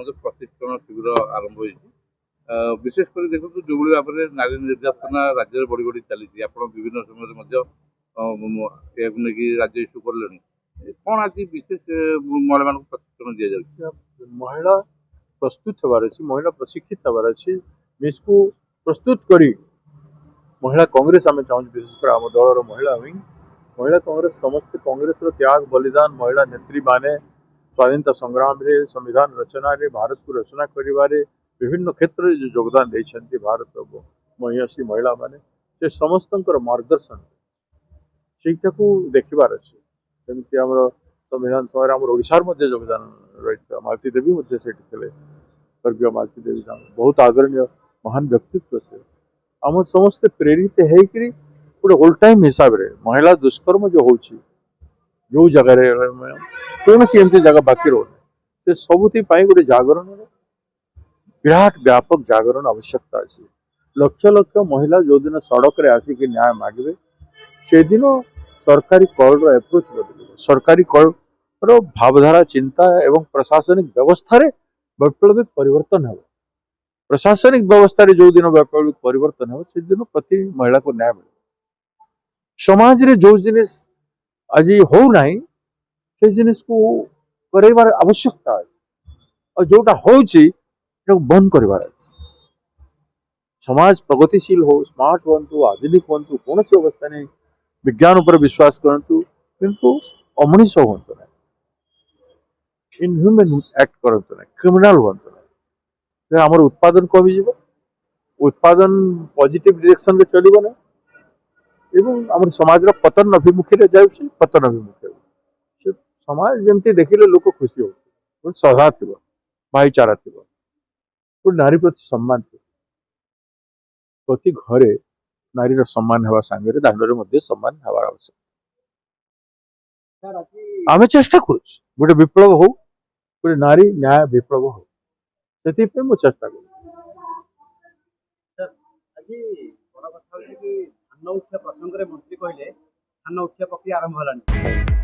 प्रशिक्षण शिविर आरंभ हो विशेषकर देखो जो भाव में नारी निर्यातना राज्य बढ़ी बढ़ी चली आप विभिन्न समय राज्य इश्यू कले कौन आज विशेष महिला मान प्रशिक्षण दि जाए महिला प्रस्तुत हबार अच्छी महिला प्रशिक्षित हबार अच्छी को प्रस्तुत करी महिला कांग्रेस आम चाहूँ विशेषकर आम दलर महिला विंग महिला कांग्रेस समस्त कांग्रेस त्याग बलिदान महिला नेत्री माने स्वाधीनता संग्राम रे संविधान रचना रे भारत को रचना करिवारे विभिन्न क्षेत्र में जो योगदान देते भारत महिषी महिला माने से समस्त मार्गदर्शन से देखबार अच्छे जमी आम संविधान सभा ओडार योगदान रही मालती देवी स्वर्गीय मालती देवी बहुत आदरणीय महान व्यक्तित्व से आम समस्ते प्रेरित होकर गोटे होल टाइम हिसाब से महिला दुष्कर्म जो हो जो जगार कौन सी एमती जगह बाकी रोने से सबुथी गोटे जागरण विराट व्यापक जागरण आवश्यकता अच्छी लक्ष लक्ष महिला जो दिन सड़क रे आसिक न्याय मागे से दिन सरकारी कल एप्रोच बदल सरकारी कल भावधारा चिंता एवं प्रशासनिक व्यवस्था रे वैप्लविक परिवर्तन हो प्रशासनिक व्यवस्था रे जो दिन वैप्लविक परिवर्तन हो से दिन प्रति महिला को न्याय मिले समाज रे जो जिनिस आज हो नहीं से जिनिस को करार आवश्यकता है और जोटा होची बंद कर समाज प्रगतिशील हो स्मार्ट हूँ आधुनिक हूँ कौन सी अवस्था नहीं विज्ञान उपर विश्वास करतु किंतु अमनीष हूँ ना इनह्यूमन एक्ट करतु ना क्रिमिनाल हूँ ना आम उत्पादन कमी उत्पादन पॉजिटिव डायरेक्शन रे चलिबो ना एवं आम समाज पतन अभिमुखी रे जाउछि पतन अभिमुखी समाज जमती देखिले लोक खुशी हो सदा थी भाईचारा थी नारी प्रति सम्मान थी प्रति घरे नारी सम्मान हवा सांगे दांडे सम्मान हवार आवश्यक आम चेष्टा करुँ गोटे विप्लव हो गोटे नारी न्याय विप्लव हो से चेष्टा कर धान उठिया प्रसंग में मंत्री कहले धान उठिया प्रक्रिया आरंभ होलानी